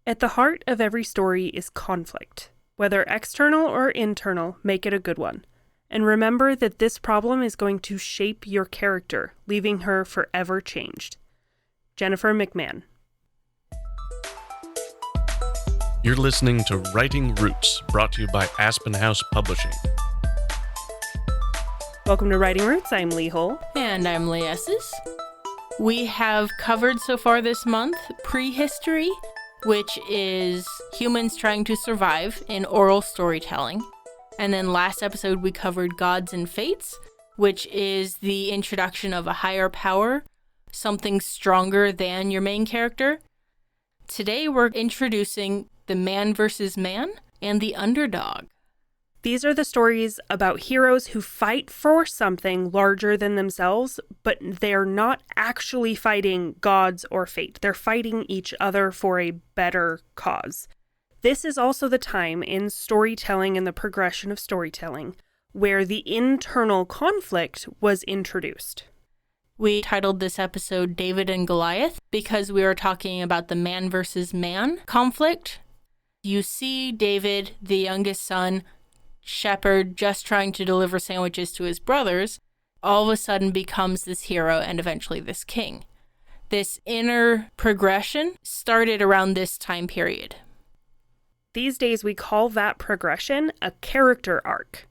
At the heart of every story is conflict. Whether external or internal, make it a good one. And remember that this problem is going to shape your character, leaving her forever changed. Jennifer McMahon. You're listening to Writing Roots, brought to you by Aspen House Publishing. Welcome to Writing Roots. I'm Lee Hull. And I'm Lee Esses. We have covered so far this month prehistory, which is humans trying to survive in oral storytelling. And then last episode we covered gods and fates, which is the introduction of a higher power, something stronger than your main character. Today we're introducing the man versus man and the underdog. These are the stories about heroes who fight for something larger than themselves, but they're not actually fighting gods or fate. They're fighting each other for a better cause. This is also the time in storytelling and the progression of storytelling where the internal conflict was introduced. We titled this episode David and Goliath because we are talking about the man versus man conflict. You see David, the youngest son, shepherd, just trying to deliver sandwiches to his brothers, all of a sudden becomes this hero and eventually this king. This inner progression started around this time period. These days we call that progression a character arc.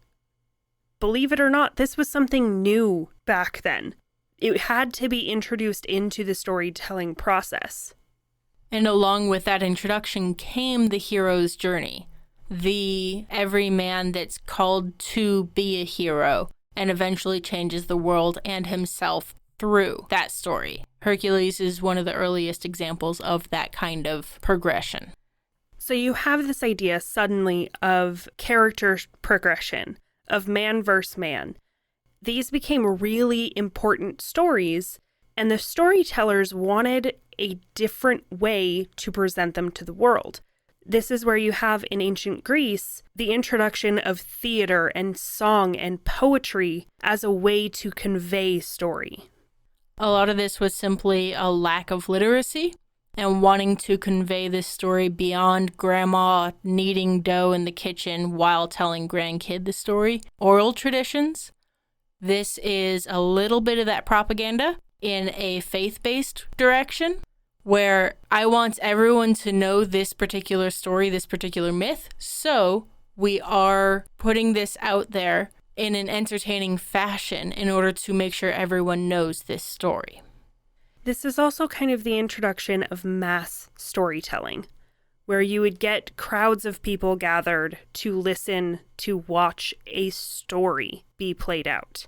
Believe it or not, this was something new back then. It had to be introduced into the storytelling process. And along with that introduction came the hero's journey. The everyman that's called to be a hero and eventually changes the world and himself through that story. Hercules is one of the earliest examples of that kind of progression. So you have this idea suddenly of character progression, of man versus man. These became really important stories, and the storytellers wanted a different way to present them to the world. This is where you have in ancient Greece the introduction of theater and song and poetry as a way to convey story. A lot of this was simply a lack of literacy and wanting to convey this story beyond grandma kneading dough in the kitchen while telling grandkid the story. Oral traditions. This is a little bit of that propaganda in a faith-based direction, where I want everyone to know this particular story, this particular myth, so we are putting this out there in an entertaining fashion in order to make sure everyone knows this story. This is also kind of the introduction of mass storytelling, where you would get crowds of people gathered to listen, to watch a story be played out.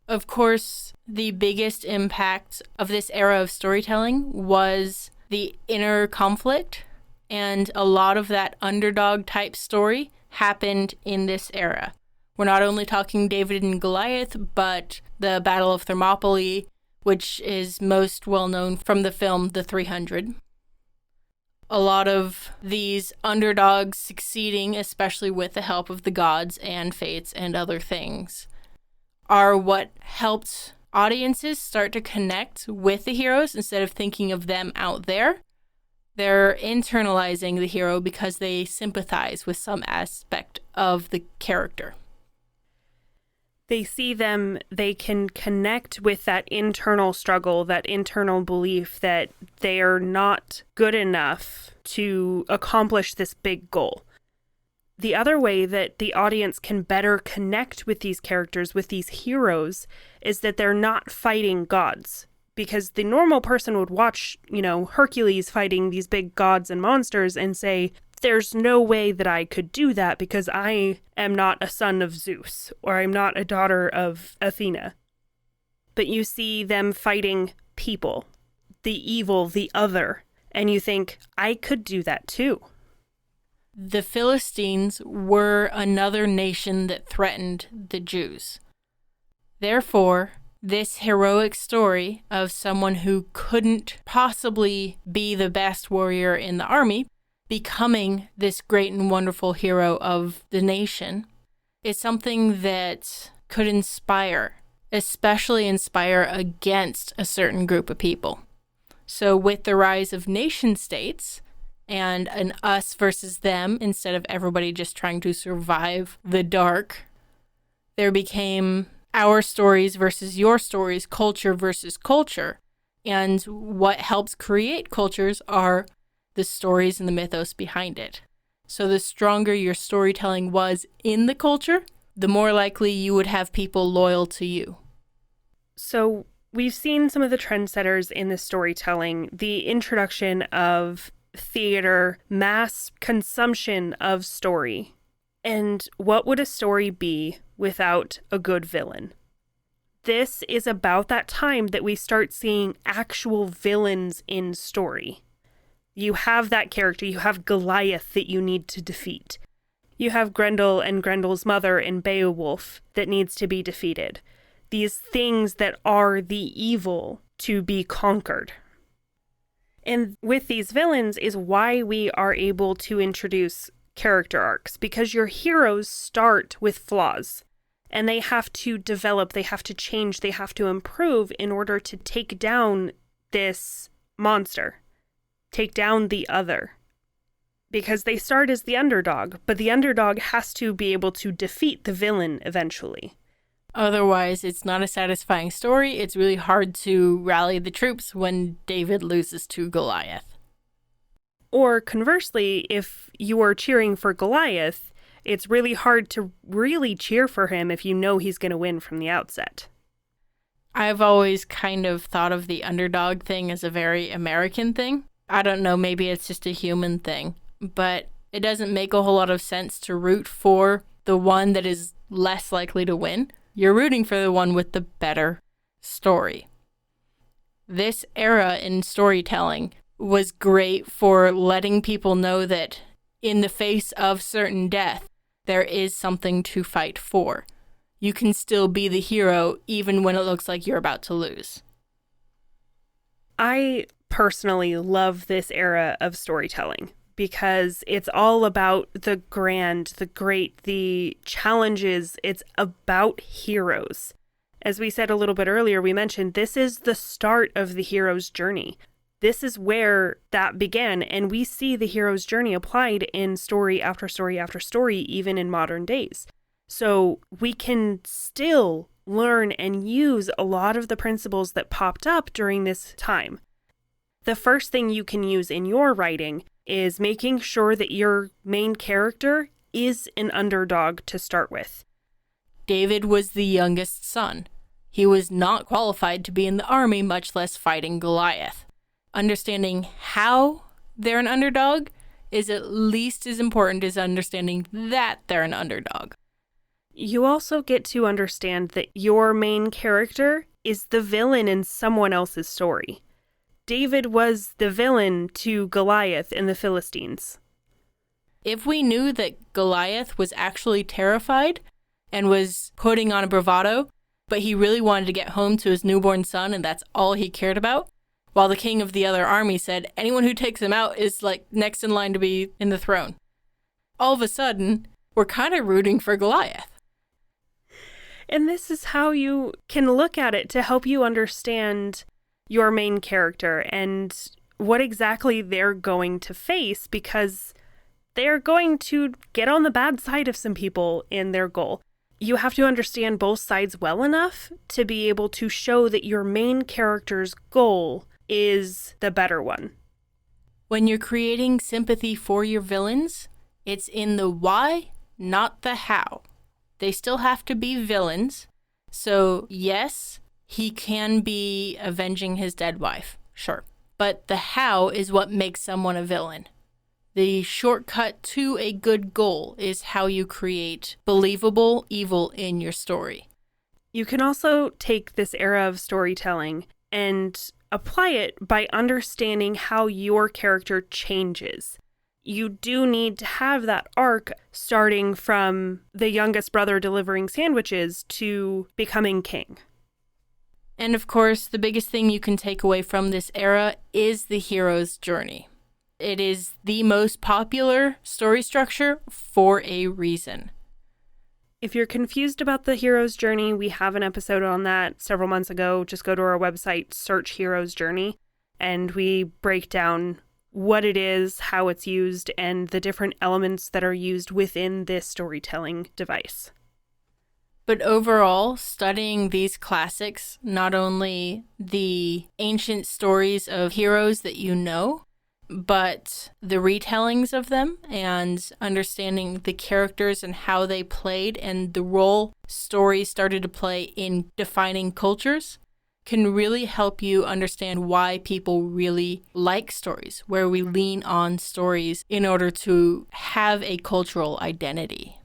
Of course, the biggest impact of this era of storytelling was the inner conflict, and a lot of that underdog type story happened in this era. We're not only talking David and Goliath, but the Battle of Thermopylae, which is most well known from the film The 300. A lot of these underdogs succeeding, especially with the help of the gods and fates and other things, are what helped audiences start to connect with the heroes instead of thinking of them out there. They're internalizing the hero because they sympathize with some aspect of the character. They see them, they can connect with that internal struggle, that internal belief that they are not good enough to accomplish this big goal. The other way that the audience can better connect with these characters, with these heroes, is that they're not fighting gods. Because the normal person would watch, Hercules fighting these big gods and monsters and say, there's no way that I could do that because I am not a son of Zeus, or I'm not a daughter of Athena. But you see them fighting people, the evil, the other, and you think, I could do that too. The Philistines were another nation that threatened the Jews. Therefore, this heroic story of someone who couldn't possibly be the best warrior in the army, becoming this great and wonderful hero of the nation, is something that could inspire, especially inspire against a certain group of people. So with the rise of nation states and an us versus them, instead of everybody just trying to survive the dark, there became our stories versus your stories, culture versus culture. And what helps create cultures are the stories and the mythos behind it. So the stronger your storytelling was in the culture, the more likely you would have people loyal to you. So we've seen some of the trendsetters in the storytelling, the introduction of theater, mass consumption of story. And what would a story be without a good villain? This is about that time that we start seeing actual villains in story. You have that character, you have Goliath that you need to defeat. You have Grendel and Grendel's mother in Beowulf that needs to be defeated. These things that are the evil to be conquered. And with these villains is why we are able to introduce character arcs, because your heroes start with flaws. And they have to develop, they have to change, they have to improve in order to take down this monster. Take down the other. Because they start as the underdog, but the underdog has to be able to defeat the villain eventually. Otherwise, it's not a satisfying story. It's really hard to rally the troops when David loses to Goliath. Or conversely, if you are cheering for Goliath, it's really hard to really cheer for him if you know he's going to win from the outset. I've always kind of thought of the underdog thing as a very American thing. I don't know, maybe it's just a human thing, but it doesn't make a whole lot of sense to root for the one that is less likely to win. You're rooting for the one with the better story. This era in storytelling was great for letting people know that in the face of certain death, there is something to fight for. You can still be the hero even when it looks like you're about to lose. I personally love this era of storytelling because it's all about the grand, the great, the challenges. It's about heroes. As we said a little bit earlier, we mentioned this is the start of the hero's journey. This is where that began, and we see the hero's journey applied in story after story after story, even in modern days. So we can still learn and use a lot of the principles that popped up during this time. The first thing you can use in your writing is making sure that your main character is an underdog to start with. David was the youngest son. He was not qualified to be in the army, much less fighting Goliath. Understanding how they're an underdog is at least as important as understanding that they're an underdog. You also get to understand that your main character is the villain in someone else's story. David was the villain to Goliath and the Philistines. If we knew that Goliath was actually terrified and was putting on a bravado, but he really wanted to get home to his newborn son and that's all he cared about, while the king of the other army said anyone who takes him out is like next in line to be in the throne. All of a sudden, we're kind of rooting for Goliath. And this is how you can look at it to help you understand your main character and what exactly they're going to face, because they're going to get on the bad side of some people in their goal. You have to understand both sides well enough to be able to show that your main character's goal is the better one. When you're creating sympathy for your villains, it's in the why, not the how. They still have to be villains. So yes, he can be avenging his dead wife, sure. But the how is what makes someone a villain. The shortcut to a good goal is how you create believable evil in your story. You can also take this era of storytelling and apply it by understanding how your character changes. You do need to have that arc starting from the youngest brother delivering sandwiches to becoming king. And of course, the biggest thing you can take away from this era is the hero's journey. It is the most popular story structure for a reason. If you're confused about the hero's journey, we have an episode on that several months ago. Just go to our website, search Hero's Journey. and we break down what it is, how it's used, and the different elements that are used within this storytelling device. But overall, studying these classics, not only the ancient stories of heroes that you know, but the retellings of them and understanding the characters and how they played and the role stories started to play in defining cultures can really help you understand why people really like stories, where we lean on stories in order to have a cultural identity.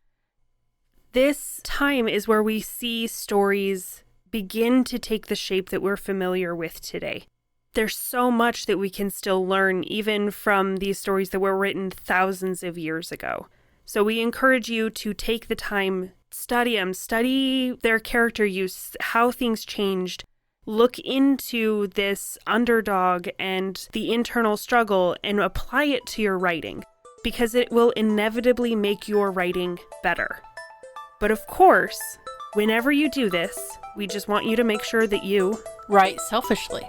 This time is where we see stories begin to take the shape that we're familiar with today. There's so much that we can still learn, even from these stories that were written thousands of years ago. So we encourage you to take the time, study them, study their character use, how things changed, look into this underdog and the internal struggle and apply it to your writing, because it will inevitably make your writing better. But of course, whenever you do this, we just want you to make sure that you write selfishly.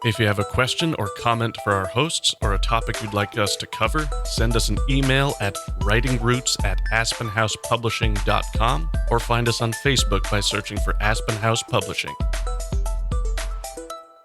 If you have a question or comment for our hosts or a topic you'd like us to cover, send us an email at writingroots@aspenhousepublishing.com or find us on Facebook by searching for Aspen House Publishing.